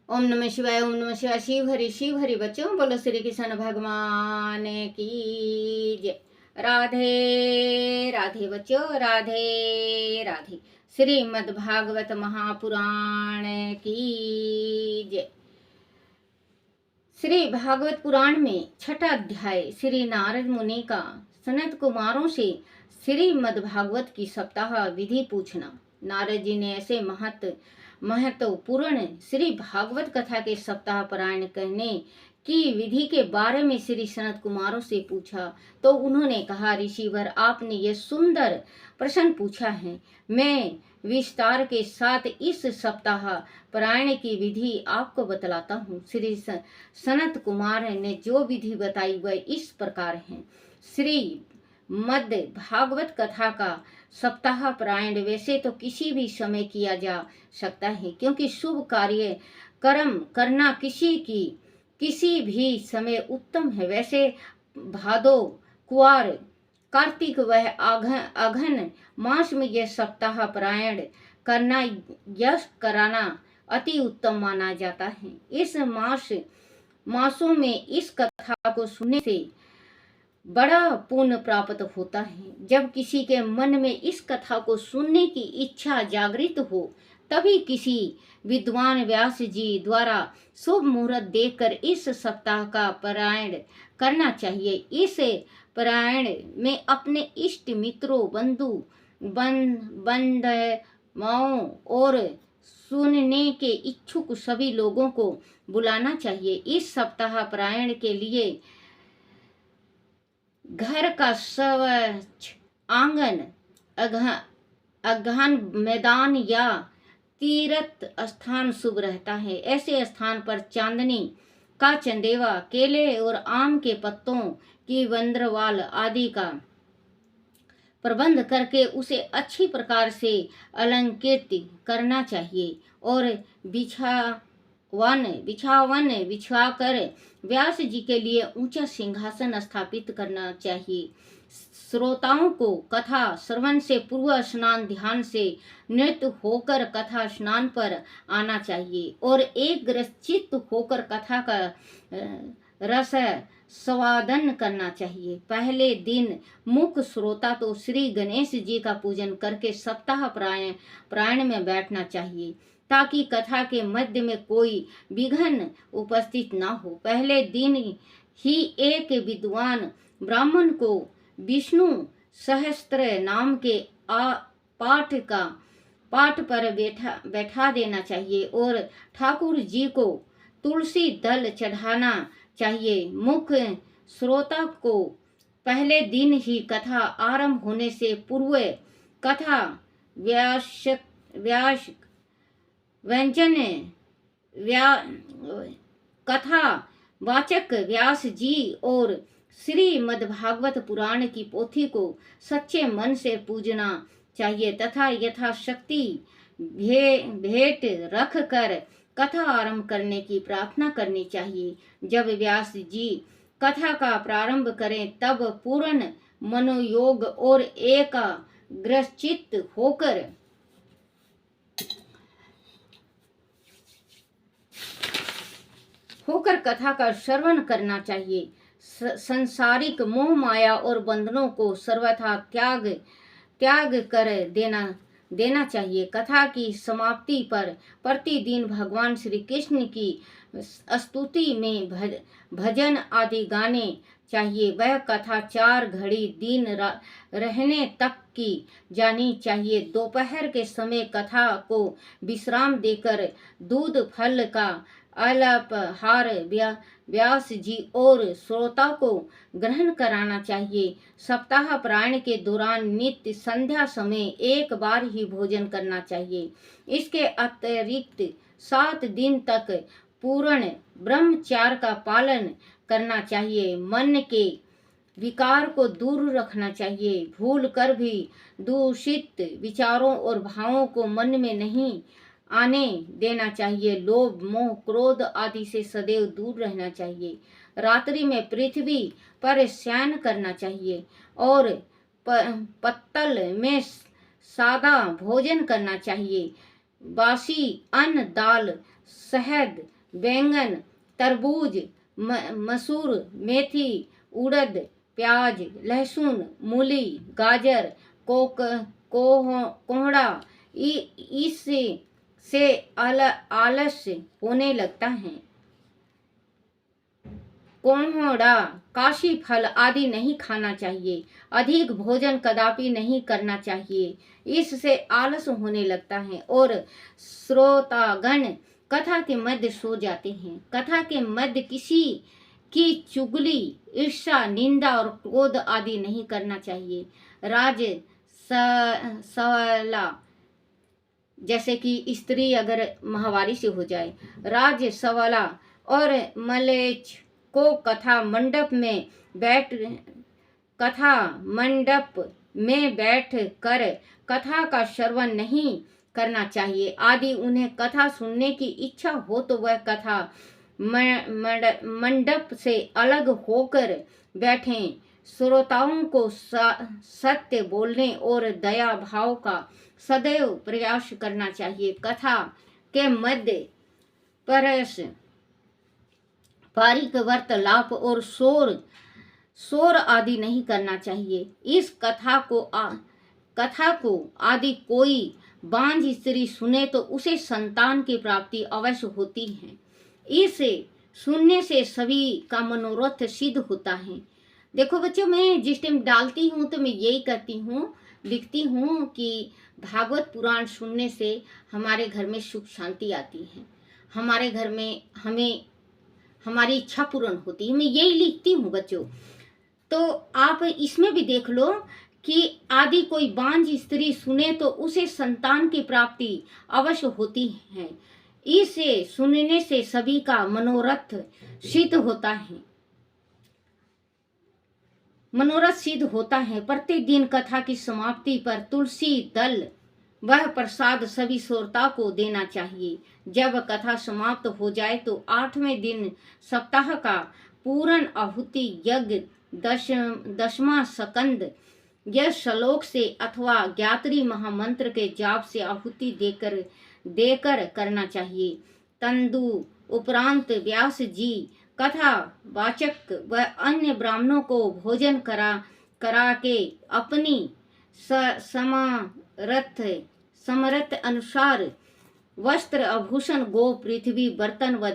ओम नमः शिवाय, ओम नमः शिवाय। शिव हरि बच्चों, बोलो श्री कृष्ण भगवान की जय। राधे राधे बच्चों, राधे राधे। श्रीमद् भागवत महापुराण की जय। श्री भागवत पुराण में छठा अध्याय श्री नारद मुनि का सनत कुमारों से श्रीमद् भागवत की सप्ताह विधि पूछना। नारद जी ने ऐसे महत्वपूर्ण श्री भागवत कथा के सप्ताह पारायण करने की विधि के बारे में श्री सनत कुमारों से पूछा तो उन्होंने कहा, ऋषिवर, आपने ये सुंदर प्रश्न पूछा है। मैं विस्तार के साथ इस सप्ताह पारायण की विधि आपको बतलाता हूँ। श्री सनत कुमार ने जो विधि बताई वह इस प्रकार है। श्री मध्य भागवत कथा का सप्ताह पारायण वैसे तो किसी भी समय किया जा सकता है, क्योंकि शुभ कार्य कर्म करना किसी भी समय उत्तम है। वैसे भादो, कुआर, कार्तिक व अघन मास में यह सप्ताह पारायण करना, यश कराना अति उत्तम माना जाता है। इस मासों में इस कथा को सुनने से बड़ा पुण्य प्राप्त होता है। जब किसी के मन में इस कथा को सुनने की इच्छा जागृत हो, तभी किसी विद्वान व्यास जी द्वारा शुभ मुहूर्त देखकर इस सप्ताह का पारायण करना चाहिए। इस पारायण में अपने इष्ट मित्रों, बंधु बांधवों और सुनने के इच्छुक सभी लोगों को बुलाना चाहिए। इस सप्ताह पारायण के लिए घर का स्वच्छ आंगन, अगहन मैदान या तीर्थ स्थान शुभ रहता है। ऐसे स्थान पर चांदनी का चंदेवा, केले और आम के पत्तों की वंद्रवाल आदि का प्रबंध करके उसे अच्छी प्रकार से अलंकृत करना चाहिए और बिछावन बिछाकर व्यास जी के लिए ऊंचा सिंहासन स्थापित करना चाहिए। श्रोताओं को कथा श्रवण से पूर्व स्नान ध्यान से नृत्य होकर कथा स्नान पर आना चाहिए और एक ग्रसित होकर कथा का रस स्वादन करना चाहिए। पहले दिन मुख्य श्रोता तो श्री गणेश जी का पूजन करके सप्ताह पारायण में बैठना चाहिए, ताकि कथा के मध्य में कोई विघ्न उपस्थित न हो। पहले दिन ही एक विद्वान ब्राह्मण को विष्णु सहस्त्र नाम के पाठ पर बैठा देना चाहिए और ठाकुर जी को तुलसी दल चढ़ाना चाहिए। मुख्य श्रोता को पहले दिन ही कथा आरंभ होने से पूर्व कथा कथा वाचक व्यास जी और श्रीमद् भागवत पुराण की पोथी को सच्चे मन से पूजना चाहिए तथा यथाशक्ति भेंट रख कर कथा आरंभ करने की प्रार्थना करनी चाहिए। जब व्यास जी कथा का प्रारंभ करें तब पूर्ण मनोयोग और एकाग्रचित्त होकर कथा का श्रवण करना चाहिए। संसारिक मोह माया और बंधनों को सर्वथा त्याग कर देना चाहिए। कथा की समाप्ति पर प्रतिदिन भगवान श्री कृष्ण की स्तुति में भजन आदि गाने चाहिए। वह कथा 4 घड़ी दिन रहने तक की जानी चाहिए। दोपहर के समय कथा को विश्राम देकर दूध फल का अल्पाहार व्यास जी और श्रोता को ग्रहण कराना चाहिए। सप्ताह पारायण के दौरान नित्य संध्या समय एक बार ही भोजन करना चाहिए। इसके अतिरिक्त 7 दिन तक पूर्ण ब्रह्मचर्य का पालन करना चाहिए। मन के विकार को दूर रखना चाहिए। भूल कर भी दूषित विचारों और भावों को मन में नहीं आने देना चाहिए। लोभ, मोह, क्रोध आदि से सदैव दूर रहना चाहिए। रात्रि में पृथ्वी पर शयन करना चाहिए और पत्तल में सादा भोजन करना चाहिए। बासी अन्न, दाल, शहद, बैंगन, तरबूज, मसूर, मेथी, उड़द, प्याज, लहसुन, मूली, गाजर, कोहड़ा, इससे आलस्य होने लगता है। कोहड़ा, काशी फल आदि नहीं खाना चाहिए। अधिक भोजन कदापि नहीं करना चाहिए, इससे आलस होने लगता है और श्रोतागण कथा के मध्य सो जाते हैं। कथा के मध्य किसी की चुगली, ईर्ष्या, निंदा और क्रोध आदि नहीं करना चाहिए। राज सवाला, जैसे कि स्त्री अगर माहवारी से हो जाए, राज सवाला और मलेच्छ को कथा मंडप में बैठ कर कथा का श्रवण नहीं करना चाहिए। आदि उन्हें कथा सुनने की इच्छा हो तो वह कथा मंडप से अलग होकर बैठें। श्रोताओं को सत्य बोलने और दया भाव का सदैव प्रयास करना चाहिए। कथा के मध्य परस पारिक वार्तालाप और शोर आदि नहीं करना चाहिए। इस कथा को आदि कोई बांझ स्त्री सुने तो उसे संतान की प्राप्ति अवश्य होती है। इसे सुनने से सभी का मनोरथ सिद्ध होता है। देखो बच्चों, मैं जिस टाइम डालती हूँ तो मैं यही करती हूँ, लिखती हूँ कि भागवत पुराण सुनने से हमारे घर में सुख शांति आती है, हमारे घर में हमारी इच्छा पूर्ण होती है। मैं यही लिखती हूँ बच्चों। तो आप इसमें भी देख लो कि आदि कोई बांझ स्त्री सुने तो उसे संतान की प्राप्ति अवश्य होती है। इसे सुनने से सभी का मनोरथ सिद्ध होता है। प्रतिदिन कथा की समाप्ति पर तुलसी दल वह प्रसाद सभी श्रोता को देना चाहिए। जब कथा समाप्त हो जाए तो 8वें दिन सप्ताह का पूर्ण आहुति यज्ञ 10वां स्कंद यह श्लोक से अथवा गायत्री महामंत्र के जाप से आहुति देकर करना चाहिए। तंदु उपरांत व्यास जी कथा वाचक व अन्य ब्राह्मणों को भोजन करा के अपनी समर्थ अनुसार वस्त्र आभूषण गो पृथ्वी बर्तन व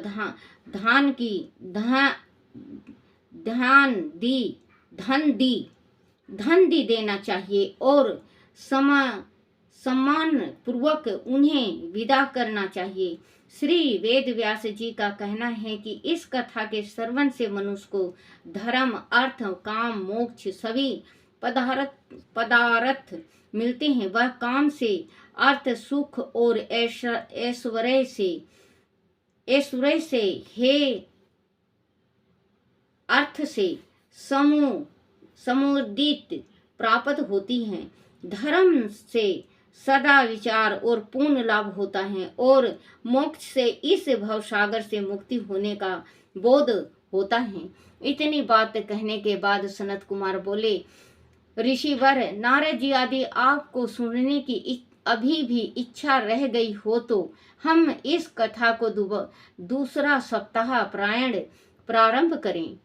धन दी देना चाहिए और सम्मान पूर्वक उन्हें विदा करना चाहिए। श्री वेद व्यास जी का कहना है कि इस कथा के श्रवण से मनुष्य को धर्म, अर्थ, काम, मोक्ष सभी पदार्थ मिलते हैं। वह काम से, अर्थ, सुख और ऐश्वर्य से हे अर्थ से समुदित प्राप्त होती हैं। धर्म से सदा विचार और पूर्ण लाभ होता है और मोक्ष से इस भवसागर से मुक्ति होने का बोध होता है। इतनी बात कहने के बाद सनत कुमार बोले, ऋषिवर नारद जी आदि आपको सुनने की अभी भी इच्छा रह गई हो तो हम इस कथा को दूसरा सप्ताह प्रारंभ करें।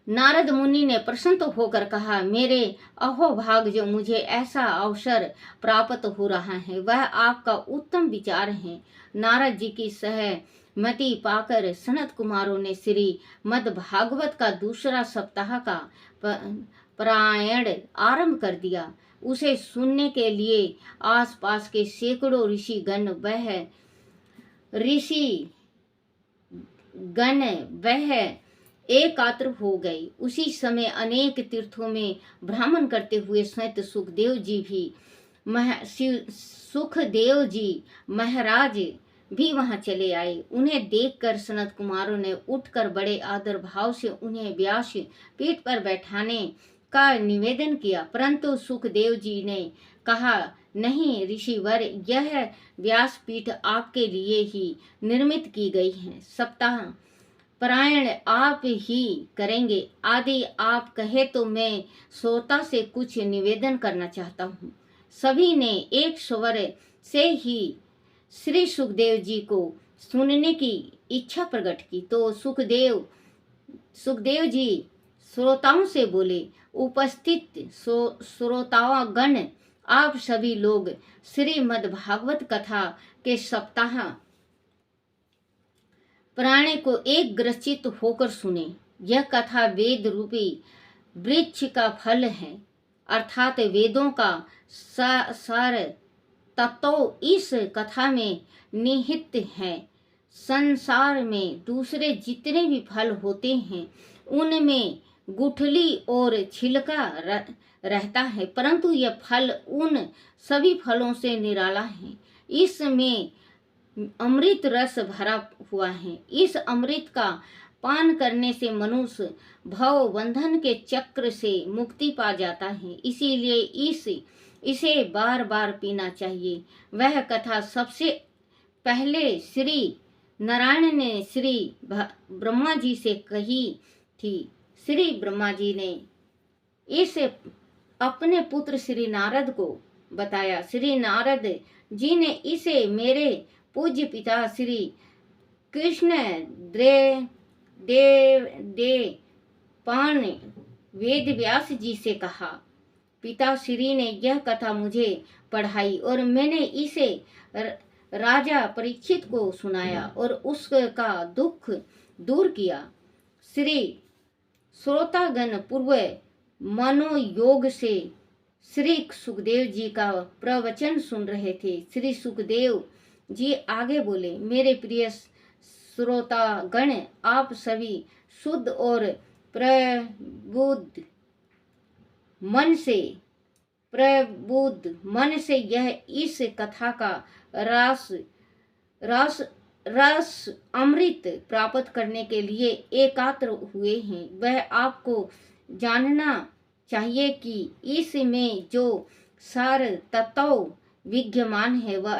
नारद मुनि ने प्रसन्न होकर कहा, मेरे अहोभाग जो मुझे ऐसा अवसर प्राप्त हो रहा है वह आपका उत्तम विचार है। नारद जी की सहमति पाकर सनत कुमारों ने श्री मद् भागवत का दूसरा सप्ताह का पारायण आरंभ कर दिया। उसे सुनने के लिए आसपास के सैकड़ों ऋषिगण वह एकात्र हो गए। उसी समय अनेक तीर्थों में भ्रमण करते हुए स्वयं सुखदेव जी महाराज भी वहां चले आए। उन्हें देखकर सनत कुमारों ने उठकर बड़े आदर भाव से उन्हें व्यास पीठ पर बैठाने का निवेदन किया, परंतु सुखदेव जी ने कहा, नहीं ऋषिवर, यह व्यास पीठ आपके लिए ही निर्मित की गई है। सप्ताह पारायण आप ही करेंगे। आदि आप कहे तो मैं श्रोता से कुछ निवेदन करना चाहता हूँ। सभी ने एक स्वर से ही श्री सुखदेव जी को सुनने की इच्छा प्रकट की तो सुखदेव जी श्रोताओं से बोले, उपस्थित श्रोतागण, आप सभी लोग श्रीमद् भागवत कथा के सप्ताह पुराण को एक ग्रसित होकर सुने। यह कथा वेद रूपी वृक्ष का फल है, अर्थात वेदों का सार तत्व इस कथा में निहित है। संसार में दूसरे जितने भी फल होते हैं उनमें गुठली और छिलका रहता है, परंतु यह फल उन सभी फलों से निराला है। इसमें अमृत रस भरा हुआ है। इस अमृत का पान करने से मनुष्य भव बंधन के चक्र से मुक्ति पा जाता है, इसीलिए इसे बार बार पीना चाहिए। वह कथा सबसे पहले श्री नारायण ने श्री ब्रह्मा जी से कही थी। श्री ब्रह्मा जी ने इसे अपने पुत्र श्री नारद को बताया। श्री नारद जी ने इसे मेरे पूज्य पिता श्री कृष्ण देव पान वेद व्यास जी से कहा। पिता श्री ने यह कथा मुझे पढ़ाई और मैंने इसे राजा परीक्षित को सुनाया और उसका दुख दूर किया। श्री श्रोतागण पूर्व मनोयोग से श्री सुखदेव जी का प्रवचन सुन रहे थे। श्री सुखदेव जी आगे बोले, मेरे प्रिय श्रोतागण, आप सभी शुद्ध और प्रबुद्ध मन से यह इस कथा का रस अमृत प्राप्त करने के लिए एकाग्र हुए हैं। वह आपको जानना चाहिए कि इसमें जो सार तत्व विद्यमान है वह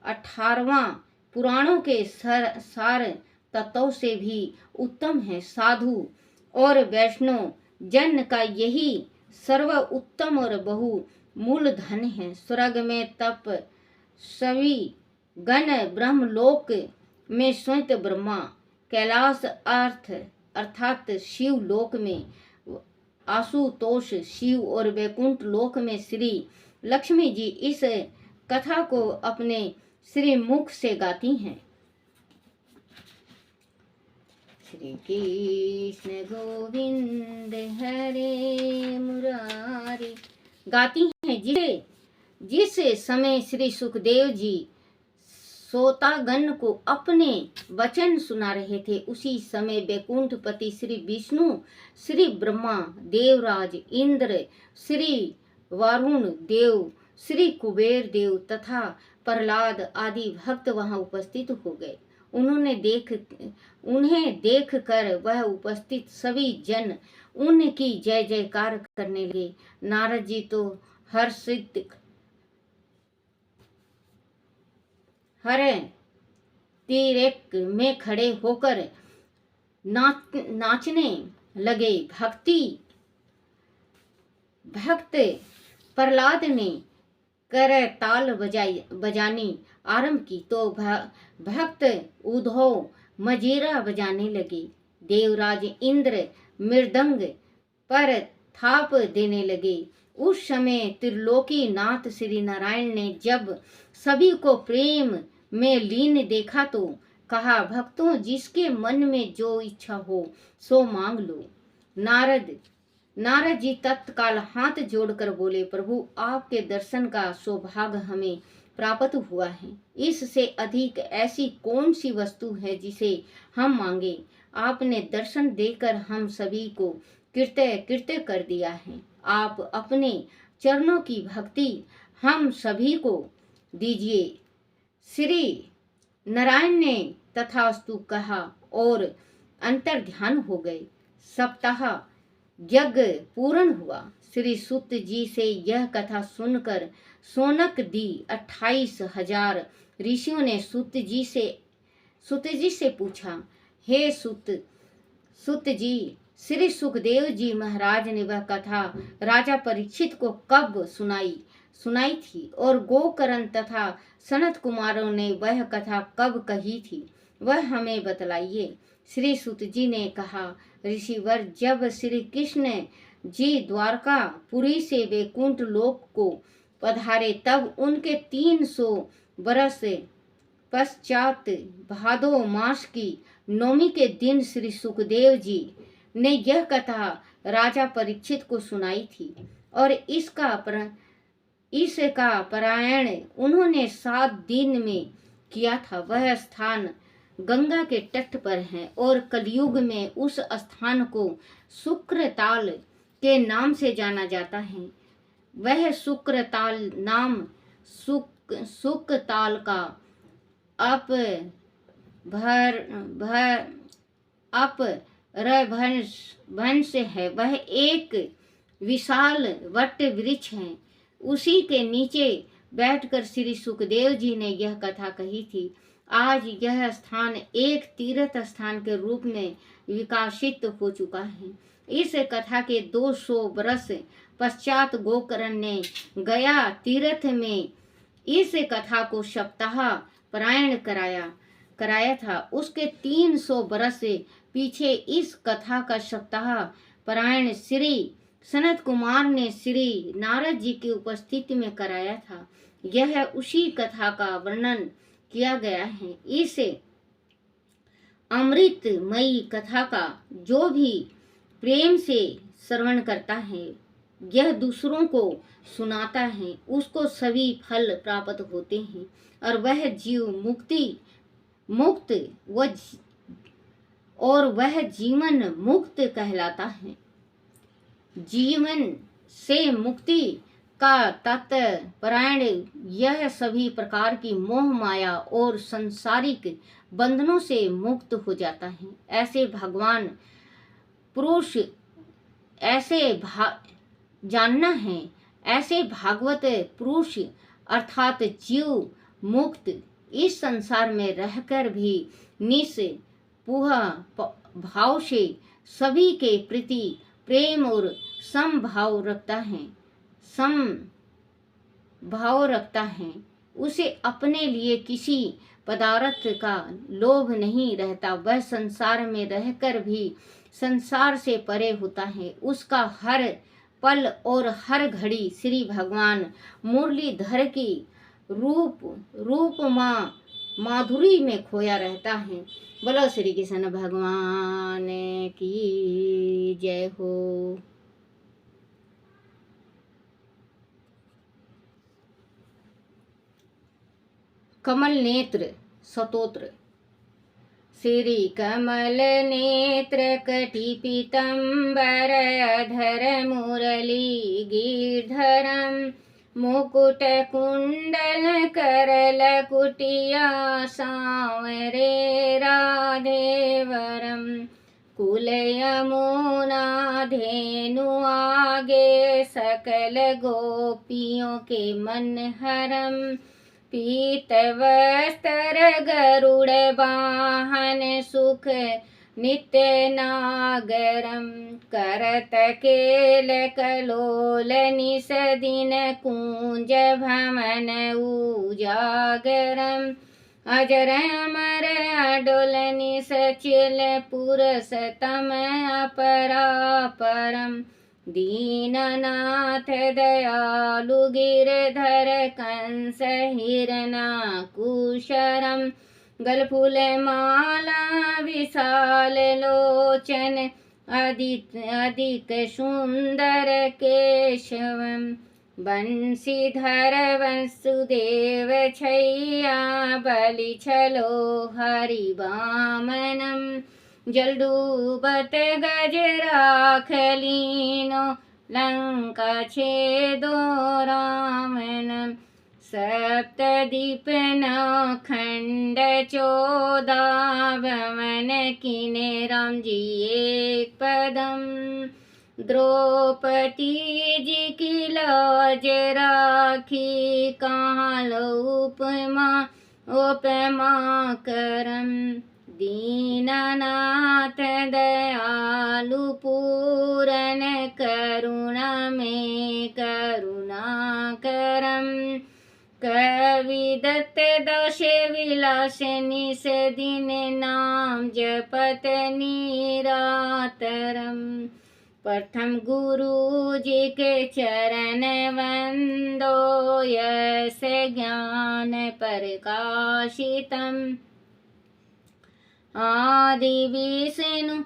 18वां पुराणों के सार तत्व से भी उत्तम है। साधु और वैष्णव जन का यही सर्व उत्तम और बहुमूल धन है। स्वर्ग में तप सभी गण, ब्रह्मलोक में स्वयं ब्रह्मा, कैलाश अर्थात शिव लोक में आशुतोष शिव और वैकुंठ लोक में श्री लक्ष्मी जी इस कथा को अपने श्री मुख से गाती हैं। श्री कृष्ण गोविंद हरे मुरारी गाती हैं। जिस समय श्री सुखदेव जी श्रोतागण को अपने वचन सुना रहे थे, उसी समय वैकुंठपति श्री विष्णु, श्री ब्रह्मा, देवराज इंद्र, श्री वरुण देव, श्री कुबेर देव तथा प्रहलाद आदि भक्त वहां उपस्थित हो गए। उन्हें देख कर वह उपस्थित सभी जन उनकी जय जयकार करने लगे। नारद जी तो हर्षित तीरेक में खड़े होकर नाचने लगे। भक्त प्रहलाद ने करताल बजानी आरंभ की तो भक्त उद्धव मजीरा बजाने लगे। देवराज इंद्र मृदंग पर थाप देने लगे। उस समय त्रिलोकी नाथ श्री नारायण ने जब सभी को प्रेम में लीन देखा तो कहा, भक्तों, जिसके मन में जो इच्छा हो सो मांग लो। नारद जी तत्काल हाथ जोड़कर बोले, प्रभु, आपके दर्शन का सौभाग्य हमें प्राप्त हुआ है। इससे अधिक ऐसी कौन सी वस्तु है जिसे हम मांगे। आपने दर्शन देकर हम सभी को कृत्य कर दिया है। आप अपने चरणों की भक्ति हम सभी को दीजिए। श्री नारायण ने तथास्तु कहा और अंतर्ध्यान हो गए। सप्ताह यज्ञ पूर्ण हुआ। श्री सूत जी से यह कथा सुनकर सोनक दी 28,000 ऋषियों ने सूत जी से पूछा, हे सूत जी, श्री सुखदेव जी महाराज ने वह कथा राजा परीक्षित को कब सुनाई? सुनाई थी और गोकर्ण तथा सनत कुमारों ने वह कथा कब कही थी, वह हमें बतलाइए। श्री सुत जी ने कहा, ऋषिवर, जब श्री कृष्ण जी द्वारकापुरी से वैकुंठ लोक को पधारे तब उनके 300 बरस पश्चात भादो मास की नौमी के दिन श्री सुखदेव जी ने यह कथा राजा परीक्षित को सुनाई थी और इसका पारायण उन्होंने 7 दिन में किया था। वह स्थान गंगा के तट पर है और कलयुग में उस स्थान को शुक्रताल के नाम से जाना जाता है। वह शुक्रताल नाम शुकताल का अपभ्रंश है। वह एक विशाल वट वृक्ष है। उसी के नीचे बैठकर श्री सुखदेव जी ने यह कथा कही थी। आज यह स्थान एक तीर्थ स्थान के रूप में विकसित हो चुका है। इस कथा के 200 वर्ष पश्चात गोकर्ण ने गया तीर्थ में इस कथा को सप्ताह पारायण कराया था। उसके 300 वर्ष पीछे इस कथा का सप्ताह पारायण श्री सनत कुमार ने श्री नारद जी की उपस्थिति में कराया था। यह उसी कथा का वर्णन किया गया है। इस अमृतमयी कथा का जो भी प्रेम से श्रवण करता है, यह दूसरों को सुनाता है, उसको सभी फल प्राप्त होते हैं और वह जीव मुक्त वह जीवन मुक्त कहलाता है। जीवन से मुक्ति का तात्पर्य यह सभी प्रकार की मोह माया और संसारिक बंधनों से मुक्त हो जाता है। ऐसे भगवान पुरुष जानना है। ऐसे भागवत पुरुष अर्थात जीव मुक्त इस संसार में रहकर भी निस्पृह भाव से सभी के प्रति प्रेम और समभाव रखता है। उसे अपने लिए किसी पदार्थ का लोभ नहीं रहता। वह संसार में रहकर भी संसार से परे होता है। उसका हर पल और हर घड़ी श्री भगवान मुरलीधर की रूप माधुरी में खोया रहता है। बोलो श्री कृष्ण भगवान की जय हो। कमल नेत्र स्तोत्र। श्री कमल नेत्र कटि पीतंबर अधर मुरली गिरधरम मुकुट कुंडल करल कुटिया सांवरे राधेवरम कुल यमुना धेनु आगे सकल गोपियों के मन हरम पीत वस्त्र गरुड़ वाहन सुख नित्य नागरम करत केल कलोल निस दिन कुंज भमन उजागरम अजर अमर अडोल निस चिल पुरसतम अपरापरम दीननाथ दयालु गिरधर कंस हिरणाकुशरम गलफुल माला विशाल लोचन अधिक सुंदर केशवम बंशीधर वसुदेव छैया बलि छलो हरि वामनम जलडूबत गज राख लीनो लंका छेदो रामनम सप्तदीप खंड 14 भवन किने राम जी एक पदम द्रौपदी जी की लाज राखी कहाँ उपमा करम दीननाथ दयालु पूरन करुणा में करुणा करुणाकरं कविदत्त दोषे विलासे निसे दिन नाम जपत निरातरम। प्रथम गुरु जी के चरण वंदो यस ज्ञान प्रकाशितम। आदि विष्णु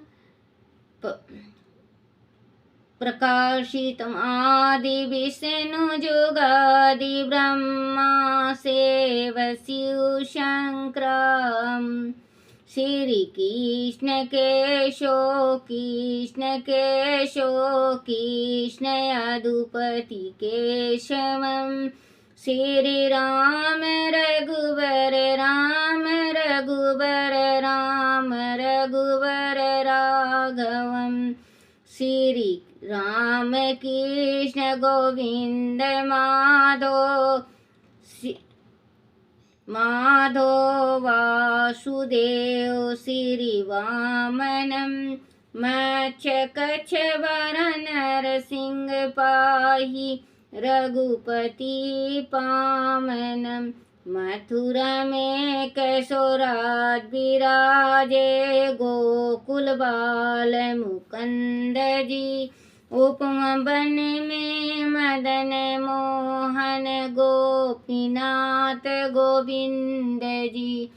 प्रकाशितम आदि विष्णु जुगादि ब्रह्मा शिव शिव शंकरम। श्री कृष्ण केशो कृष्ण यदुपति केशवम। श्री राम रघुवर राघवम। श्री राम कृष्ण गोविंद माधो वासुदेव। श्री वामनम मत्स्यकच्छवर नरसिंह पाहि रघुपति पावनम। मथुरा में कैशोराज विराजे गोकुल बाल मुकुंद जी। उपवन में मदन मोहन गोपीनाथ गोविंद जी।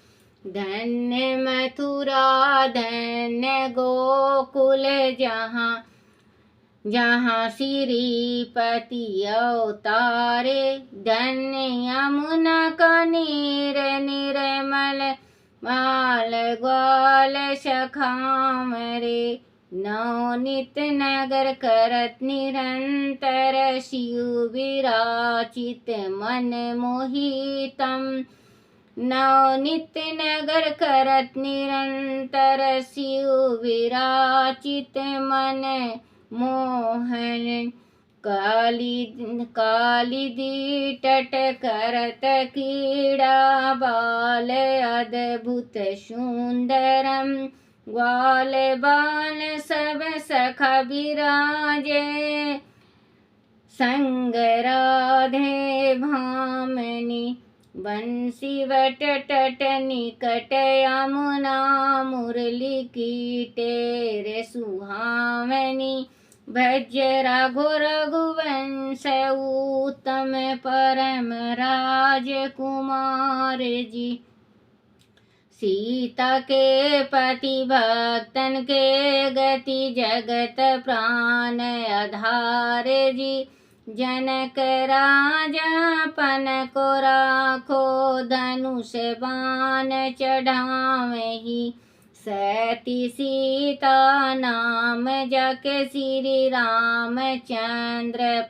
धन्य मथुरा धन्य गोकुल जहाँ श्रीपति अवतारे। धन्य यमुना का निर्मल माल ग्वाल सखामरे। नवनीत नगर करत निरंतर शिव विराचित मन मोहितम। नवनीत नगर करत निरंतर शिव विराचित मन मोहन। कालिदी तट करत क्रीड़ा बाल अद्भुत सुंदरम। ग्वाल बाल सब सखा विराजे संग राधे भामनी। बंसी वट तट निकट यमुना मुरली की टेर सुहावनी। भज रघुवंश उत्तम परम राजकुमार जी। सीता के पति भक्तन के गति जगत प्राण आधार जी। जनक राजा पन को राखो धनुष बाण चढ़ावही। सती सीता नाम जके श्री रामचंद्र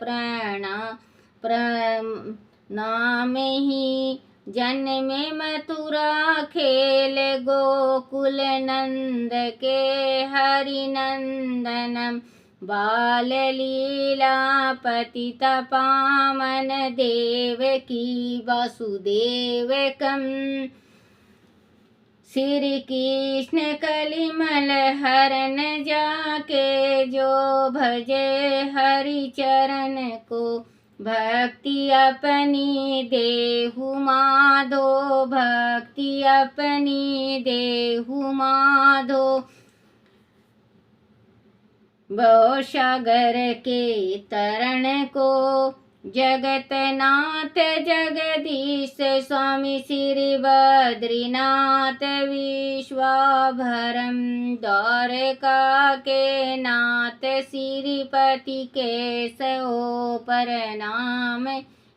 प्रणाम ही। जन्मे मथुरा खेल गोकुल नंद के हरि नंदनम। बाल लीला पतित पावन देवकी वासुदेवकम। श्री कृष्ण कलिमल हरण जाके जो भजे हरि चरण को। भक्ति अपनी देहु माधो भक्ति अपनी देहु माधो। भवसागर के तरण को जगत नाथ जगदीश स्वामी श्री बद्रीनाथ विश्वाभरम। द्वारका के नाथ श्रीपति केशव प्रणाम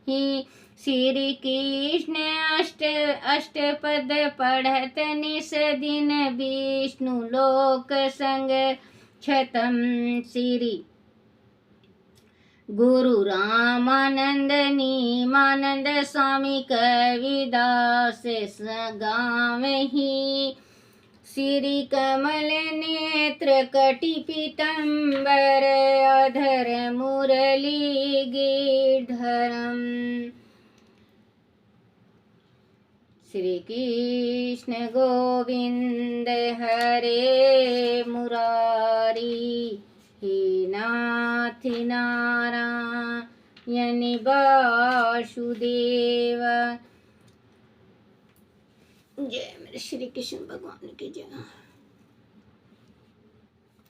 ही। श्री कृष्ण अष्टपद पढ़त निस दिन विष्णु लोक संग छतम। श्री गुरु रामानंद नीमानंद स्वामी कविदास गावहि। श्री कमल नेत्र कटि पीतांबर अधर मुरली गिरधरम। श्री कृष्ण गोविंद हरे मुरारी। हे नाथ नारायण वासुदेव। जय मेरे श्री कृष्ण भगवान की जय।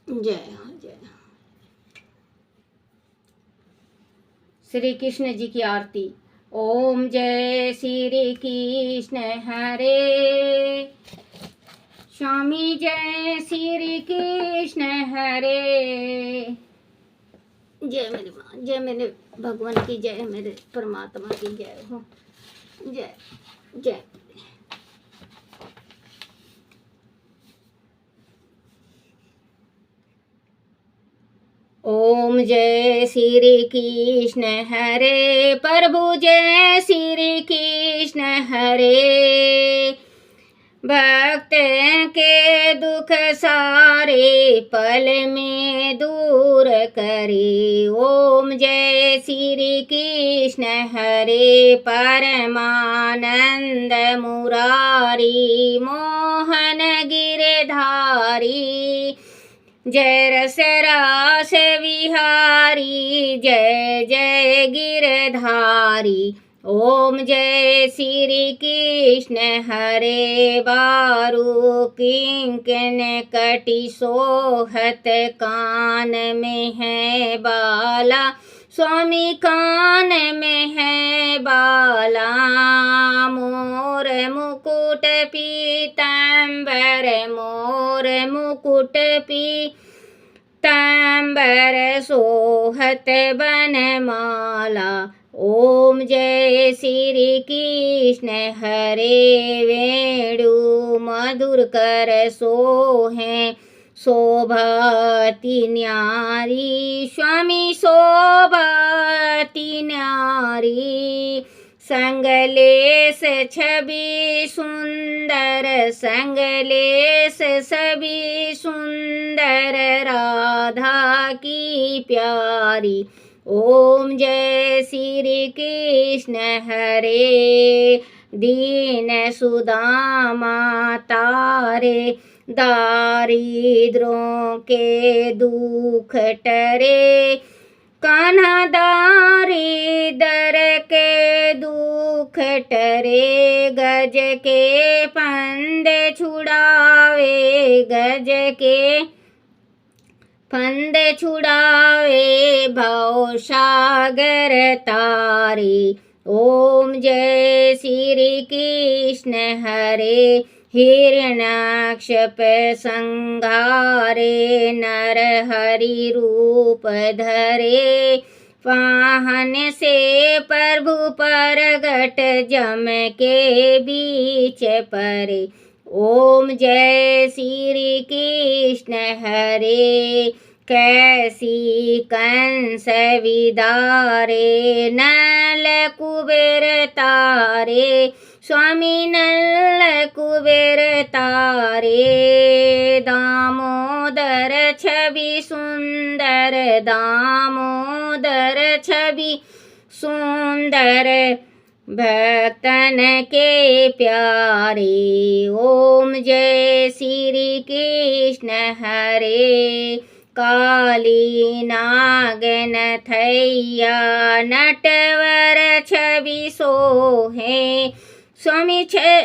जय जय। श्री कृष्ण जी की आरती। ओम जय श्री कृष्ण हरे, स्वामी जय श्री कृष्ण हरे। जय मेरी माँ, जय मेरे भगवान की जय, मेरे परमात्मा की जय हो। जय जय। ओम जय श्री कृष्ण हरे, प्रभु जय श्री कृष्ण हरे। भक्त के दुख सारे पल में दूर करे। ओम जय श्री कृष्ण हरे, परमानंद मुरारी मोहन गिरधारी। जय रस रास विहारी, जय जय गिरधारी। ओम जय श्री कृष्ण हरे, बारू किंकन कटि सोहत कान में है बाला। स्वामी कान में है बाला, मोर मुकुट पीतांबर, मोर मुकुट पीतांबर सोहत बनमाला। ओम जय श्री कृष्ण हरे, वेणु मधुर कर सोहें शोभाति न्यारी। स्वामी शोभाति न्यारी, संगलेस छवि सुंदर, संगलेस छवि सुंदर, राधा की प्यारी। ओम जय श्री कृष्ण हरे, दीन सुदामा तारे, दारिद्रों के दुख टरे। कान्हा दारिदर के दुख टरे, गज के फंदे छुड़ावे, गज के फंदे छुड़ावे, भव सागर तारे। ओम जय श्री कृष्ण हरे, हिरण्याक्ष संघारे, नर हरि रूप धरे। वाहन से प्रभु प्रगट, जम के बीच परे। ओम जय श्री कृष्ण हरे, कैसी कंस विदारे, नल कुबेर तारे। स्वामी नल कुबेर तारे, दामोदर छवि सुंदर, दामोदर छवि सुंदर, भक्तन के प्यारे। ओम जय श्री कृष्ण हरे, काली नागन थैया, नटवर छवि सोहे। स्वामी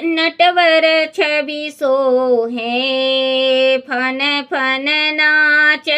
नटवर छवि सोहे, फन फन नाच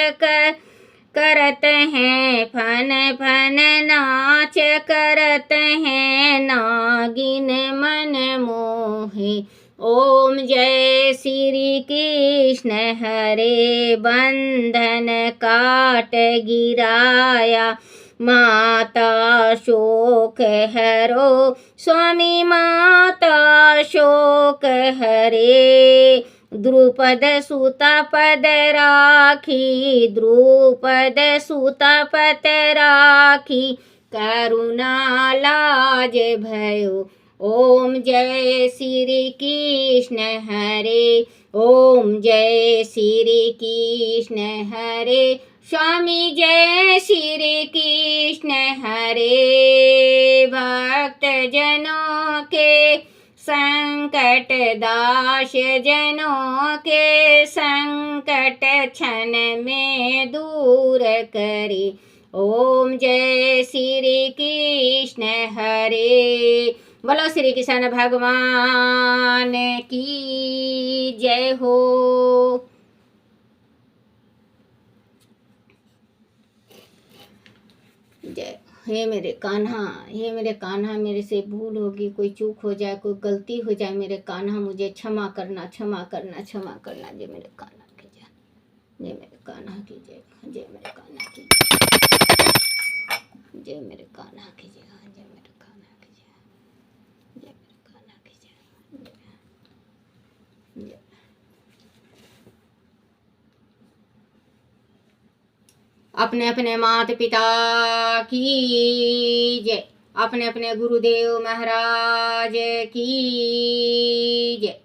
करत हैं, फन फन नाच करत हैं, नागिन मन मोहे। ओम जय श्री कृष्ण हरे, बंधन काट गिराया, माता शोक हरो। स्वामी माता शोक हरे, द्रुपद सुता पद राखी, द्रुपद सुता पद राखी, करुणा लाज भयो। ओम जय श्री कृष्ण हरे, ओम जय श्री कृष्ण हरे। स्वामी जय श्री कृष्ण हरे, भक्त जनों के संकट, दास जनों के संकट, क्षण में दूर करे। ओम जय श्री कृष्ण हरे। बोलो श्री कृष्ण भगवान की जय हो। जय। हे मेरे कान्हा, हे मेरे कान्हा, मेरे से भूल होगी, कोई चूक हो जाए, कोई गलती हो जाए, मेरे कान्हा मुझे क्षमा करना, क्षमा करना, क्षमा करना। जय मेरे कान्हा की जय, जय मेरे कान्हा की जय, जय मेरे कान्हा की जय, जय मेरे कान्हा की जय, जय मेरे कान्हा की जय, जय मेरे कान्हा की जय, जय। अपने अपने माता पिता की जय, अपने अपने गुरुदेव महाराज की जय,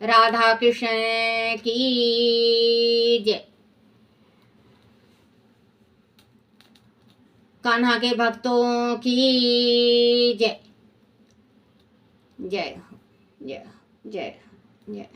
राधा कृष्ण की जय, कान्हा के भक्तों की जय, जय जय जय जय।